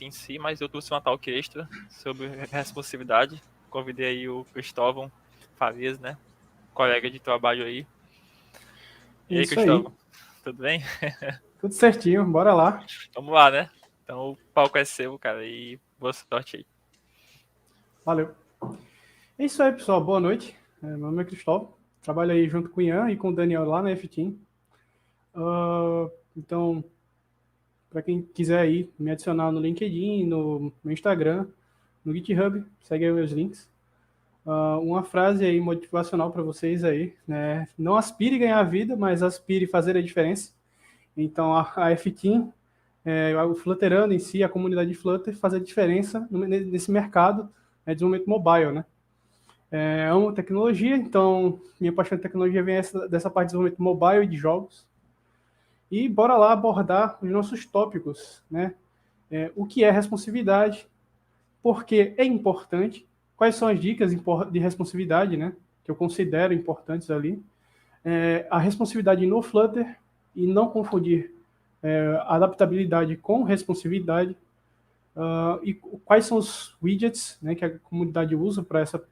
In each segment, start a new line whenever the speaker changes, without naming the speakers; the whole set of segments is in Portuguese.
em si, mas eu trouxe uma talk extra sobre responsividade. Convidei aí o Cristóvão Farias, né? Colega de trabalho aí. E
É
aí,
isso aí.
Cristóvão, tudo bem?
Tudo certinho, bora lá.
Vamos lá, né? Então o palco é seu, cara, e boa sorte aí.
Valeu. É isso aí, pessoal. Boa noite. Meu nome é Cristóvão. Trabalho aí junto com o Ian e com o Daniel lá na F-Team. Então, para quem quiser aí me adicionar no LinkedIn, no Instagram, no GitHub, segue aí meus links. Uma frase aí motivacional para vocês aí, né? Não aspire ganhar a vida, mas aspire fazer a diferença. Então, a F-Team, o Flutterando em si, a comunidade de Flutter, faz a diferença nesse mercado, né, de desenvolvimento mobile, né? Amo tecnologia, então minha paixão de tecnologia vem dessa parte de desenvolvimento mobile e de jogos. E bora lá abordar os nossos tópicos, né? O que é responsividade, por que é importante, quais são as dicas de responsividade, né? Que eu considero importantes ali. A responsividade no Flutter e não confundir adaptabilidade com responsividade. E quais são os widgets, né, que a comunidade usa para essa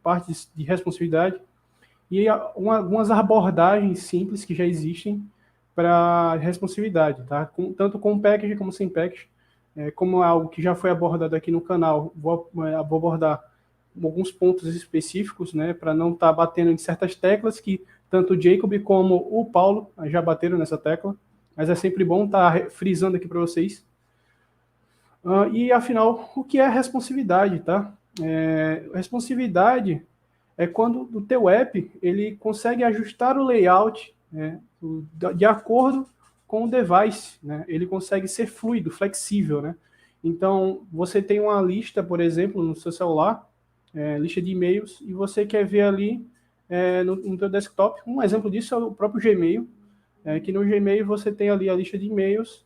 parte de responsividade, e algumas abordagens simples que já existem para responsividade, tá? Tanto com package como sem package, como é algo que já foi abordado aqui no canal, vou abordar alguns pontos específicos, né, para não estar batendo em certas teclas que tanto o Jacob como o Paulo já bateram nessa tecla, mas é sempre bom estar frisando aqui para vocês. E, afinal, o que é responsividade, tá? Responsividade é quando o teu app ele consegue ajustar o layout, né, de acordo com o device, né? Ele consegue ser fluido, flexível, né? Então, você tem uma lista, por exemplo, no seu celular, lista de e-mails, e você quer ver ali no teu desktop. Um exemplo disso é o próprio Gmail, que no Gmail você tem ali a lista de e-mails,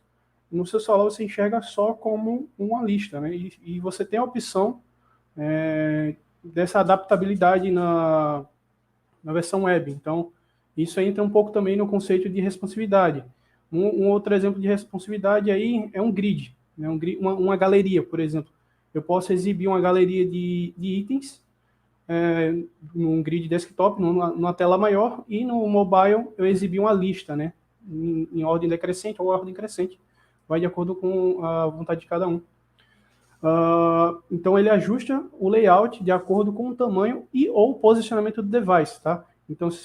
no seu celular você enxerga só como uma lista, né? E você tem a opção dessa adaptabilidade na versão web. Então, isso entra um pouco também no conceito de responsividade. Um outro exemplo de responsividade aí é um grid, né? Uma galeria, por exemplo. Eu posso exibir uma galeria de itens num grid desktop, numa tela maior, e no mobile eu exibir uma lista, né? Em ordem decrescente ou ordem crescente. Vai de acordo com a vontade de cada um. Então ele ajusta o layout de acordo com o tamanho e ou posicionamento do device, tá? Então se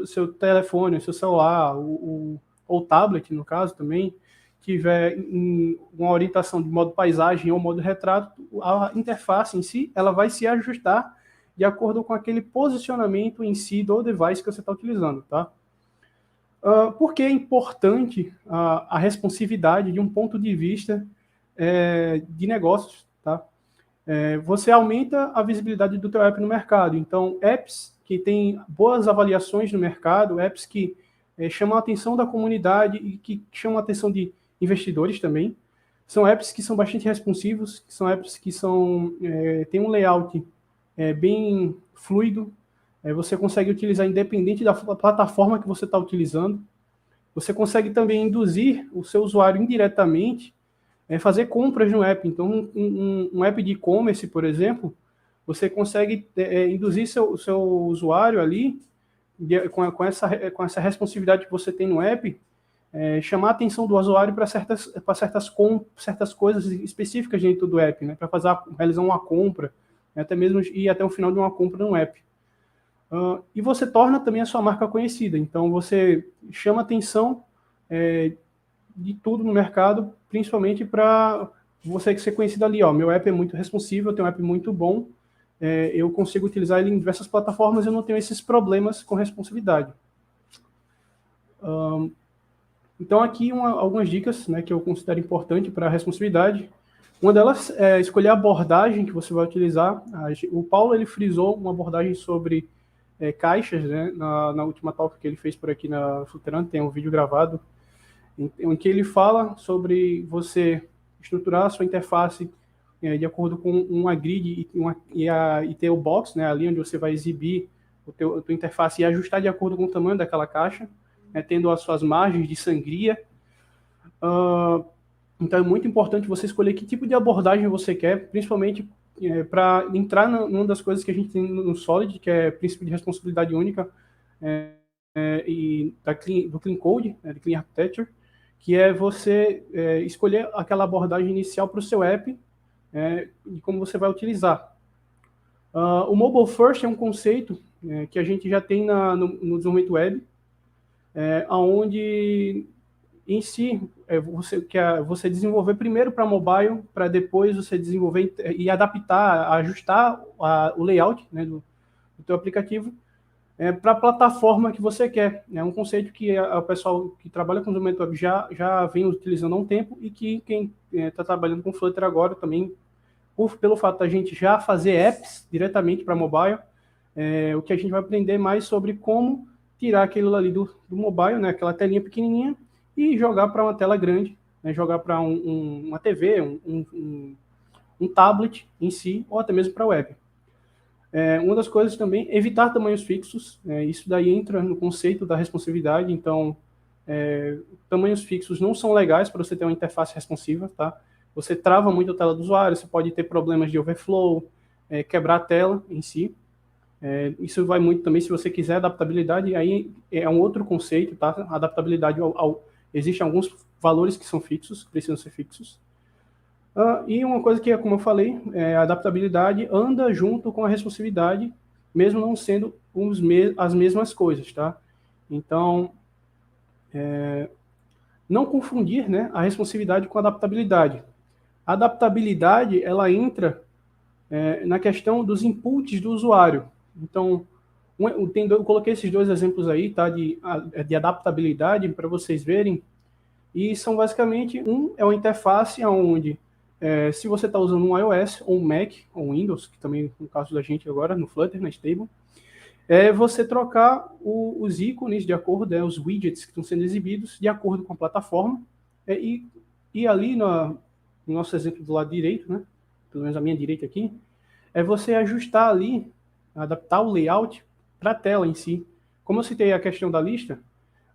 seu telefone, seu celular, ou tablet, no caso também, tiver em uma orientação de modo paisagem ou modo retrato, a interface em si, ela vai se ajustar de acordo com aquele posicionamento em si do device que você está utilizando, tá? Por que é importante a responsividade de um ponto de vista de negócios, tá? Você aumenta a visibilidade do teu app no mercado. Então, apps que têm boas avaliações no mercado, apps que chamam a atenção da comunidade e que chamam a atenção de investidores também, são apps que são bastante responsivos, são apps que têm um layout bem fluido, você consegue utilizar independente da plataforma que você está utilizando. Você consegue também induzir o seu usuário indiretamente fazer compras no app. Então, um app de e-commerce, por exemplo, você consegue induzir o seu usuário ali, com essa responsividade que você tem no app, chamar a atenção do usuário para certas coisas específicas dentro do app, né, para realizar uma compra, até mesmo ir até o final de uma compra no app. E você torna também a sua marca conhecida. Então, você chama atenção de tudo no mercado, principalmente para você ser conhecido ali. Ó, meu app é muito responsivo, eu tenho um app muito bom, eu consigo utilizar ele em diversas plataformas, eu não tenho esses problemas com responsividade. Então, aqui algumas dicas, né, que eu considero importante para a responsividade. Uma delas é escolher a abordagem que você vai utilizar. O Paulo ele frisou uma abordagem sobre caixas, né, na última talk que ele fez por aqui na Flutterando, tem um vídeo gravado, em que ele fala sobre você estruturar a sua interface de acordo com uma grid e ter o box, né, ali onde você vai exibir a tua interface e ajustar de acordo com o tamanho daquela caixa, tendo as suas margens de sangria. Então é muito importante você escolher que tipo de abordagem você quer, principalmente para entrar numa das coisas que a gente tem no Solid, que é princípio de responsabilidade única e do Clean Code, do Clean Architecture, que é você escolher aquela abordagem inicial para o seu app e como você vai utilizar. O Mobile First é um conceito que a gente já tem no desenvolvimento web, onde em si você quer você desenvolver primeiro para mobile, para depois você desenvolver e adaptar, ajustar o layout, né, do teu aplicativo para a plataforma que você quer. É um conceito que o pessoal que trabalha com desenvolvimento web já vem utilizando há um tempo e que quem está trabalhando com Flutter agora também, pelo fato da gente já fazer apps diretamente para mobile, o que a gente vai aprender mais sobre como tirar aquilo ali do mobile, né, aquela telinha pequenininha, e jogar para uma tela grande, né, jogar para uma TV, um tablet em si, ou até mesmo para web. Uma das coisas também, evitar tamanhos fixos, isso daí entra no conceito da responsividade, então tamanhos fixos não são legais para você ter uma interface responsiva, tá? Você trava muito a tela do usuário, você pode ter problemas de overflow, quebrar a tela em si. Isso vai muito também, se você quiser adaptabilidade, aí é um outro conceito, tá? Adaptabilidade, existem alguns valores que são fixos, que precisam ser fixos. E uma coisa que, como eu falei, a adaptabilidade anda junto com a responsividade, mesmo não sendo as mesmas coisas, tá? Então, não confundir, né, a responsividade com a adaptabilidade. A adaptabilidade, ela entra na questão dos inputs do usuário. Então, eu coloquei esses dois exemplos aí, tá, de adaptabilidade para vocês verem, e são basicamente, é uma interface onde, se você está usando um iOS, ou um Mac, ou um Windows, que também no caso da gente agora, no Flutter, na Stable, você trocar os ícones de acordo, os widgets que estão sendo exibidos de acordo com a plataforma, e ali no nosso exemplo do lado direito, né, pelo menos a minha direita aqui, você ajustar ali, adaptar o layout para a tela em si. Como eu citei a questão da lista,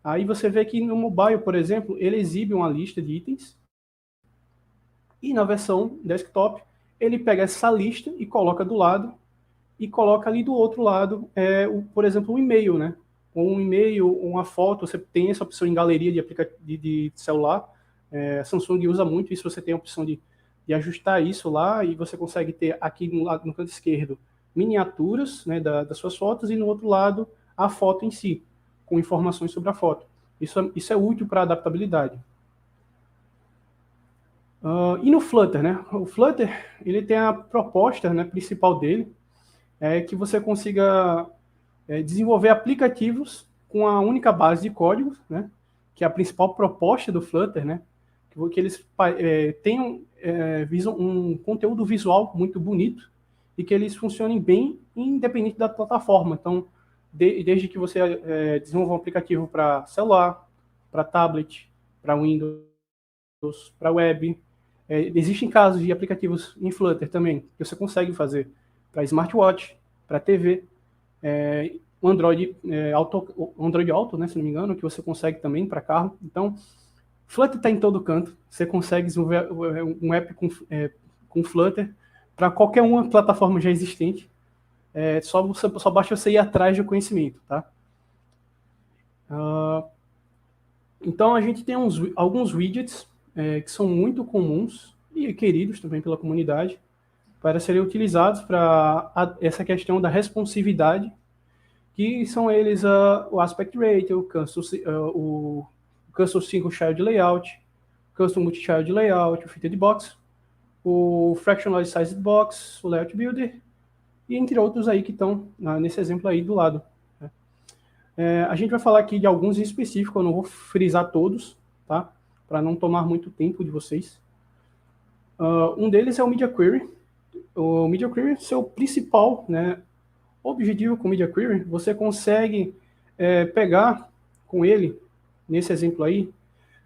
aí você vê que no mobile, por exemplo, ele exibe uma lista de itens, e na versão desktop, ele pega essa lista e coloca do lado, e coloca ali do outro lado, por exemplo, um e-mail, né? Ou um e-mail, ou uma foto, você tem essa opção em galeria de celular, a Samsung usa muito isso, você tem a opção de ajustar isso lá, e você consegue ter aqui no canto esquerdo miniaturas, né, das suas fotos, e no outro lado a foto em si, com informações sobre a foto. Isso é útil para adaptabilidade. E no Flutter, né? O Flutter, ele tem a proposta, né, principal dele, que você consiga desenvolver aplicativos com a única base de código, né, que é a principal proposta do Flutter, né, que eles tenham um conteúdo visual muito bonito e que eles funcionem bem independente da plataforma. Então, desde que você desenvolva um aplicativo para celular, para tablet, para Windows, para web. Existem casos de aplicativos em Flutter também, que você consegue fazer para smartwatch, para TV, o Android Auto, né, se não me engano, que você consegue também para carro. Então, Flutter está em todo canto. Você consegue desenvolver um app com Flutter para qualquer uma plataforma já existente. Só basta você ir atrás do conhecimento, tá? Então, a gente tem alguns widgets que são muito comuns e queridos também pela comunidade para serem utilizados para essa questão da responsividade, que são eles o Aspect Ratio, o Custom Single Child Layout, Custom Multi-Child Layout, o Fitted Box, o Fractionalized Sized Box, o Layout Builder, e entre outros aí que estão nesse exemplo aí do lado. A gente vai falar aqui de alguns em específico, eu não vou frisar todos, tá? Para não tomar muito tempo de vocês. Um deles é o Media Query. O Media Query, seu principal, né, objetivo com o Media Query, você consegue pegar com ele, nesse exemplo aí,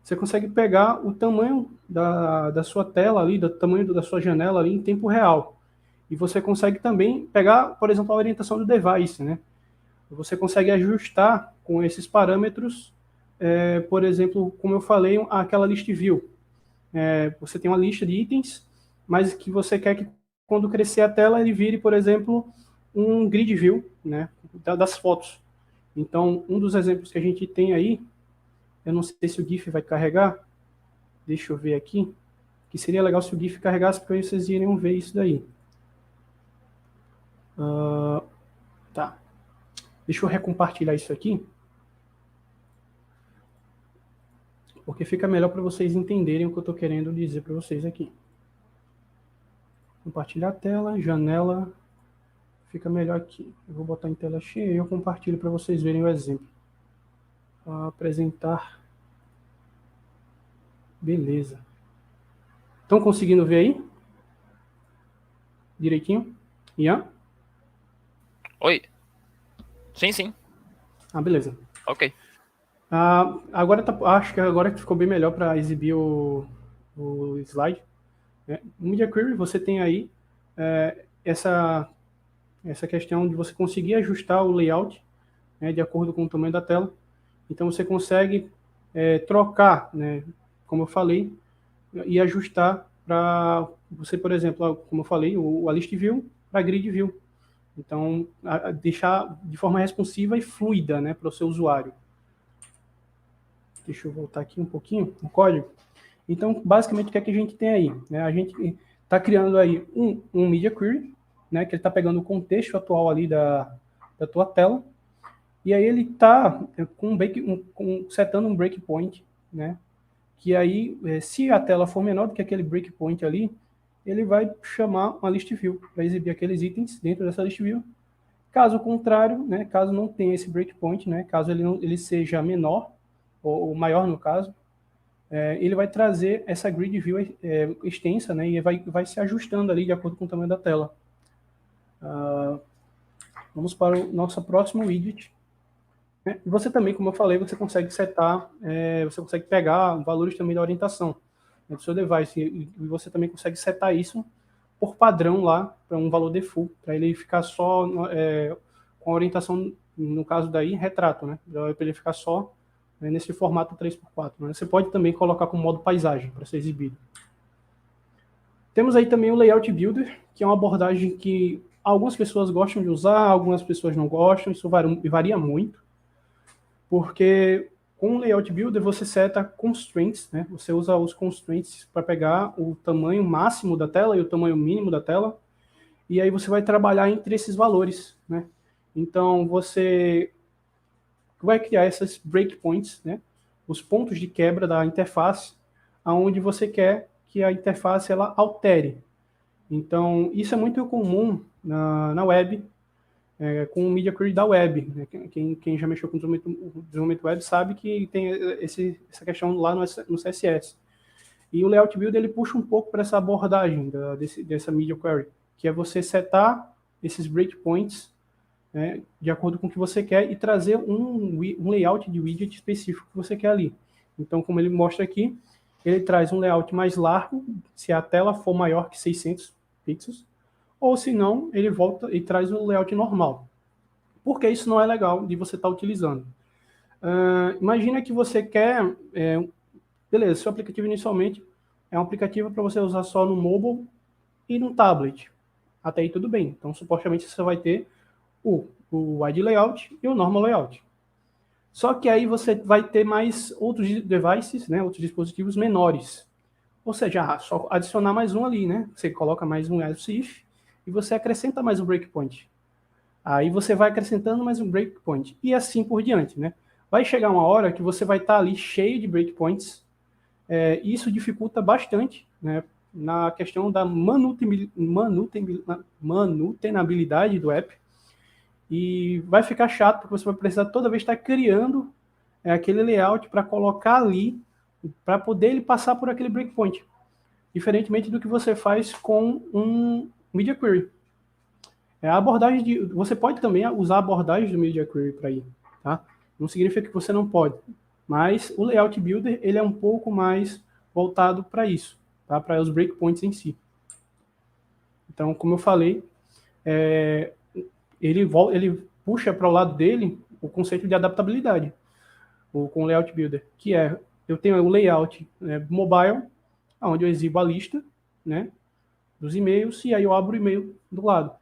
você consegue pegar o tamanho da sua tela ali, do tamanho da sua janela ali em tempo real. E você consegue também pegar, por exemplo, a orientação do device, né? Você consegue ajustar com esses parâmetros, por exemplo, como eu falei, aquela list view. você tem uma lista de itens, mas que você quer que quando crescer a tela ele vire, por exemplo, um grid view, né, das fotos. Então, um dos exemplos que a gente tem aí, eu não sei se o GIF vai carregar, deixa eu ver aqui, que seria legal se o GIF carregasse, porque aí vocês iriam ver isso daí. Tá. Deixa eu recompartilhar isso aqui, porque fica melhor para vocês entenderem o que eu estou querendo dizer para vocês aqui. Compartilhar a tela, janela, fica melhor aqui. Eu vou botar em tela cheia e eu compartilho para vocês verem o exemplo. Apresentar. Beleza. Estão conseguindo ver aí? Direitinho? Ian?
Oi. Sim.
Beleza.
Ok.
Agora acho que agora ficou bem melhor para exibir o slide. No Media Query você tem aí essa questão de você conseguir ajustar o layout, né, de acordo com o tamanho da tela. Então você consegue trocar, né, como eu falei, e ajustar para você, por exemplo, como eu falei, a list view para grid view. Então, deixar de forma responsiva e fluida, né, para o seu usuário. Deixa eu voltar aqui um pouquinho no código. Então, basicamente, o que é que a gente tem aí? Né? A gente está criando aí um Media Query, né, que ele está pegando o contexto atual ali da tua tela, e aí ele está setando um breakpoint, né, que aí, se a tela for menor do que aquele breakpoint ali, ele vai chamar uma list view para exibir aqueles itens dentro dessa list view. Caso contrário, né, caso não tenha esse breakpoint, né, caso ele seja menor, ou maior no caso, ele vai trazer essa grid view extensa, né, e vai se ajustando ali de acordo com o tamanho da tela. Vamos para o nosso próximo widget. Você também, como eu falei, você consegue setar, você consegue pegar valores também da orientação, né, do seu device, e você também consegue setar isso por padrão lá, para um valor default, para ele ficar só com a orientação, no caso daí, retrato, né, para ele ficar só nesse formato 3x4. Né? Você pode também colocar com modo paisagem, para ser exibido. Temos aí também o Layout Builder, que é uma abordagem que algumas pessoas gostam de usar, algumas pessoas não gostam, isso varia muito, porque com o Layout Builder você seta constraints, né? Você usa os constraints para pegar o tamanho máximo da tela e o tamanho mínimo da tela, e aí você vai trabalhar entre esses valores, né? Então você vai criar essas breakpoints, né? Os pontos de quebra da interface, aonde você quer que a interface ela altere. Então isso é muito comum na web, com o Media Query da web. Né? Quem já mexeu com desenvolvimento web sabe que tem essa questão lá no CSS. E o Layout Builder ele puxa um pouco para essa abordagem dessa Media Query, que é você setar esses breakpoints, né, de acordo com o que você quer e trazer um layout de widget específico que você quer ali. Então, como ele mostra aqui, ele traz um layout mais largo, se a tela for maior que 600 pixels, ou se não, ele volta e traz um layout normal. Por que isso não é legal de você estar utilizando? Imagina que você quer... beleza, seu aplicativo inicialmente é um aplicativo para você usar só no mobile e no tablet. Até aí tudo bem. Então, supostamente, você vai ter o wide layout e o normal layout. Só que aí você vai ter mais outros devices, né, outros dispositivos menores. Ou seja, só adicionar mais um ali, né? Você coloca mais um else if e você acrescenta mais um breakpoint. Aí você vai acrescentando mais um breakpoint e assim por diante, né? Vai chegar uma hora que você vai estar ali cheio de breakpoints. Isso dificulta bastante, né, na questão da manutenabilidade do app. E vai ficar chato, porque você vai precisar toda vez estar criando aquele layout para colocar ali, para poder ele passar por aquele breakpoint. Diferentemente do que você faz com um Media Query. A abordagem você pode também usar a abordagem do Media Query para ir, tá? Não significa que você não pode, mas o Layout Builder ele é um pouco mais voltado para isso, tá? Para os breakpoints em si. Então, como eu falei, ele puxa para o lado dele o conceito de adaptabilidade com o Layout Builder, que eu tenho o layout mobile onde eu exibo a lista, né, dos e-mails, e aí eu abro o e-mail do lado.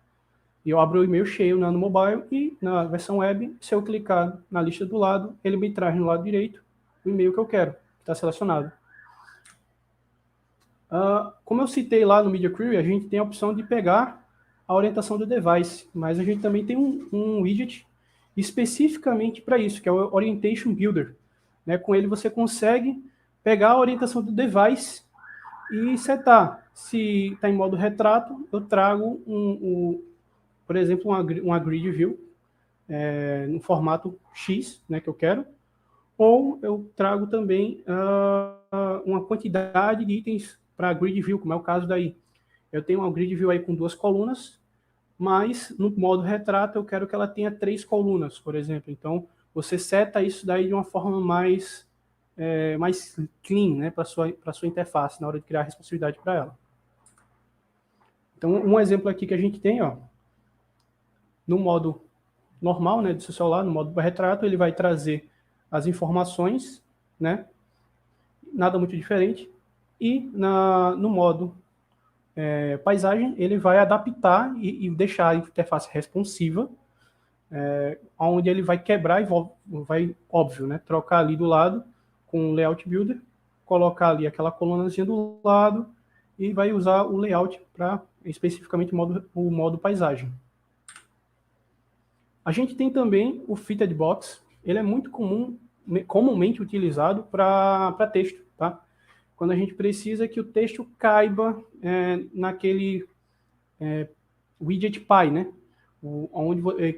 E eu abro o e-mail cheio no mobile e na versão web, se eu clicar na lista do lado, ele me traz no lado direito o e-mail que eu quero, que está selecionado. Como eu citei lá no Media Query, a gente tem a opção de pegar a orientação do device, mas a gente também tem um widget especificamente para isso, que é o Orientation Builder. Né? Com ele você consegue pegar a orientação do device e setar. Se está em modo retrato, eu trago, por exemplo, uma grid view no formato X, né, que eu quero, ou eu trago também uma quantidade de itens para grid view, como é o caso daí. Eu tenho uma grid view aí com 2 colunas, mas no modo retrato eu quero que ela tenha 3 colunas, por exemplo. Então, você seta isso daí de uma forma mais clean, né, para a sua interface, na hora de criar a responsividade para ela. Então, um exemplo aqui que a gente tem, ó, no modo normal, né, do seu celular, no modo retrato, ele vai trazer as informações, né, nada muito diferente, e no modo paisagem, ele vai adaptar e deixar a interface responsiva, onde ele vai quebrar e vai, óbvio, né, trocar ali do lado com o Layout Builder, colocar ali aquela colunazinha do lado e vai usar o layout para especificamente o modo paisagem. A gente tem também o Fitted Box, ele é muito comumente utilizado para texto, tá? Quando a gente precisa que o texto caiba naquele widget Py, né?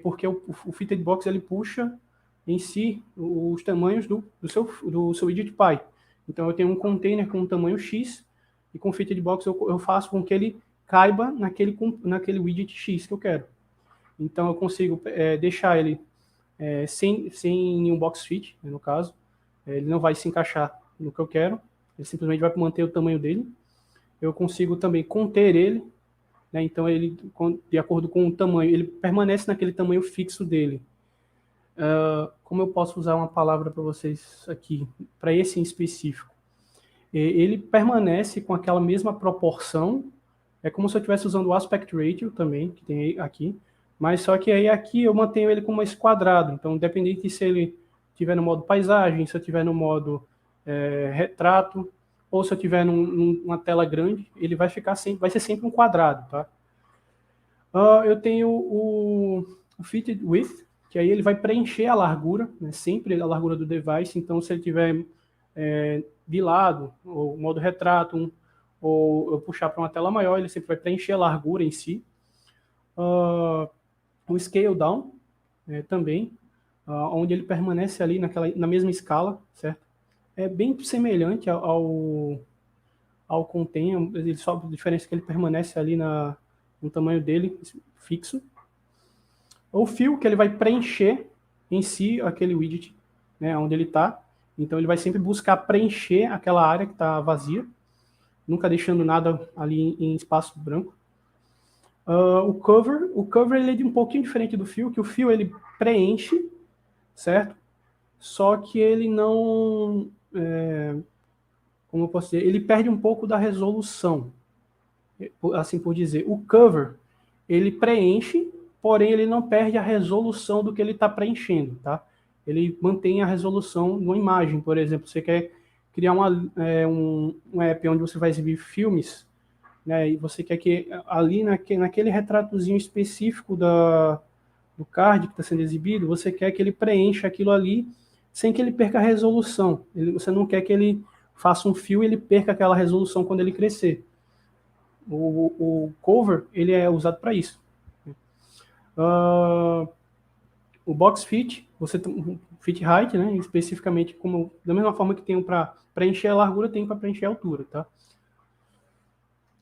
Porque o Fitted Box ele puxa em si os tamanhos do seu widget Py. Então eu tenho um container com um tamanho X e com o Fitted Box eu faço com que ele caiba naquele widget X que eu quero. Então eu consigo deixar ele sem nenhum box fit, né, no caso. Ele não vai se encaixar no que eu quero, ele simplesmente vai manter o tamanho dele. Eu consigo também conter ele, né, então ele, de acordo com o tamanho, ele permanece naquele tamanho fixo dele. Como eu posso usar uma palavra para vocês aqui, para esse em específico? Ele permanece com aquela mesma proporção, é como se eu estivesse usando o aspect ratio também, que tem aqui, mas só que aí aqui eu mantenho ele como esse quadrado, então independente se ele estiver no modo paisagem, se eu estiver no modo retrato, ou se eu estiver numa tela grande, ele vai ser sempre um quadrado, tá? Eu tenho o Fitted Width, que aí ele vai preencher a largura, né, sempre a largura do device, então se ele tiver de lado, ou modo retrato, ou eu puxar para uma tela maior, ele sempre vai preencher a largura em si. O Scale Down também, onde ele permanece ali na mesma escala, certo? É bem semelhante ao Contain, ele só a diferença é que ele permanece ali no tamanho dele fixo. O Fill, que ele vai preencher em si aquele widget, né, onde ele está. Então ele vai sempre buscar preencher aquela área que está vazia, nunca deixando nada ali em espaço branco. O cover ele é um pouquinho diferente do Fill, que o Fill ele preenche, certo? Só que ele não, como eu posso dizer, ele perde um pouco da resolução, assim por dizer. O cover, ele preenche, porém ele não perde a resolução do que ele está preenchendo, tá? Ele mantém a resolução de uma imagem, por exemplo. Você quer criar um app onde você vai exibir filmes, né, e você quer que ali naquele retratozinho específico do card que está sendo exibido, você quer que ele preencha aquilo ali sem que ele perca a resolução. Você não quer que ele faça um fio e ele perca aquela resolução quando ele crescer. O cover ele é usado para isso. O box fit, você tem fit height, né, especificamente da mesma forma que tem para preencher a largura, tem para preencher a altura, tá?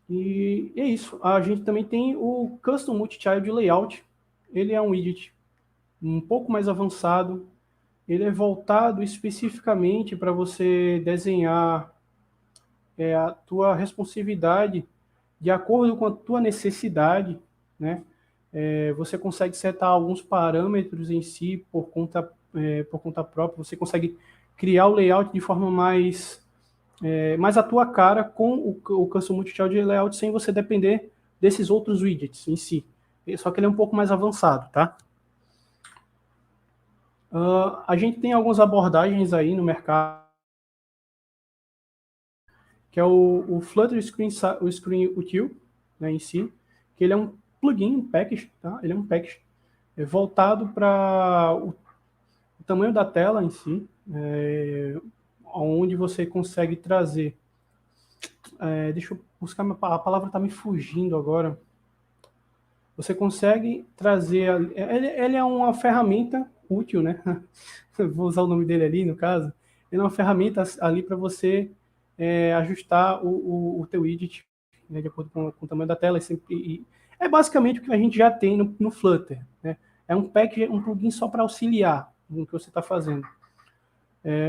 E é isso. A gente também tem o Custom Multi-Child Layout. Ele é um widget um pouco mais avançado. Ele é voltado especificamente para você desenhar a tua responsividade de acordo com a tua necessidade, né? Você consegue setar alguns parâmetros em si por conta própria. Você consegue criar o layout de forma mais mais a tua cara com o Custom Multi-Child Layout sem você depender desses outros widgets em si. Só que ele é um pouco mais avançado, tá? A gente tem algumas abordagens aí no mercado, que é o Flutter Screen Util, né, em si, que ele é um plugin, um package, tá? Ele é um package voltado para o tamanho da tela em si, onde você consegue trazer... deixa eu buscar, a palavra está me fugindo agora. Você consegue trazer... Ele é uma ferramenta útil, né? Vou usar o nome dele ali, no caso. Ele é uma ferramenta ali para você ajustar o teu widget, né, de acordo com o tamanho da tela. É basicamente o que a gente já tem no Flutter, né? É um package, um plugin só para auxiliar no que você está fazendo.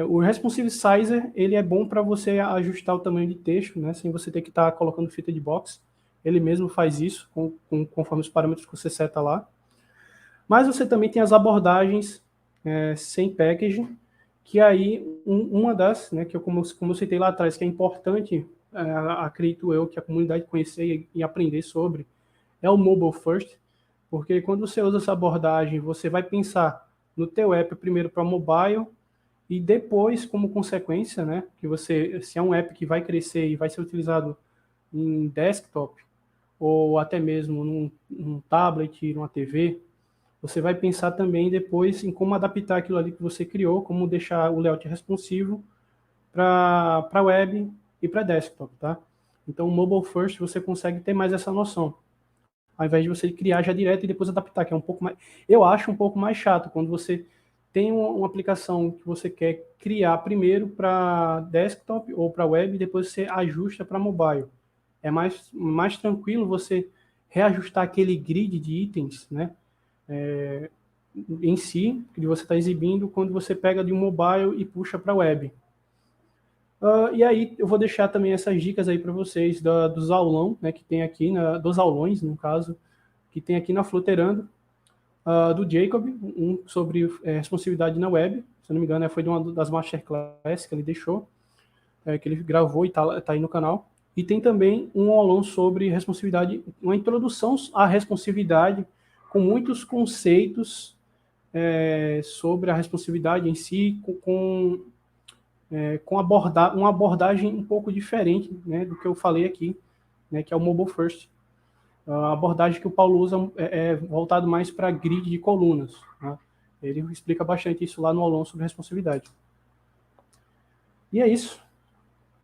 O Responsive Sizer, ele é bom para você ajustar o tamanho de texto, né, sem você ter que estar colocando fita de box. Ele mesmo faz isso, conforme os parâmetros que você seta lá. Mas você também tem as abordagens sem packaging, que aí uma das, né, que eu, como eu citei lá atrás, que é importante, acredito eu, que a comunidade conhecer e aprender sobre, é o Mobile First, porque quando você usa essa abordagem, você vai pensar no teu app primeiro para mobile, e depois, como consequência, né, que você, se é um app que vai crescer e vai ser utilizado em desktop, ou até mesmo num tablet, numa TV, você vai pensar também depois em como adaptar aquilo ali que você criou, como deixar o layout responsivo para web e para desktop, tá? Então, o mobile first você consegue ter mais essa noção, ao invés de você criar já direto e depois adaptar, que é um pouco mais... Eu acho um pouco mais chato quando você tem uma aplicação que você quer criar primeiro para desktop ou para web e depois você ajusta para mobile. É mais tranquilo você reajustar aquele grid de itens, né? Em si, que você está exibindo quando você pega de um mobile e puxa para a web. E aí eu vou deixar também essas dicas aí para vocês dos aulão, né, que tem aqui, dos aulões, no caso, que tem aqui na Flutterando, do Jacob, um sobre responsividade na web, se não me engano, foi de uma das masterclass que ele deixou, que ele gravou e tá aí no canal. E tem também um aulão sobre responsividade, uma introdução à responsividade, com muitos conceitos sobre a responsividade em si, com uma abordagem um pouco diferente, né, do que eu falei aqui, né, que é o Mobile First. A abordagem que o Paulo usa é voltado mais para grid de colunas. Né? Ele explica bastante isso lá no aulão sobre responsividade. E é isso.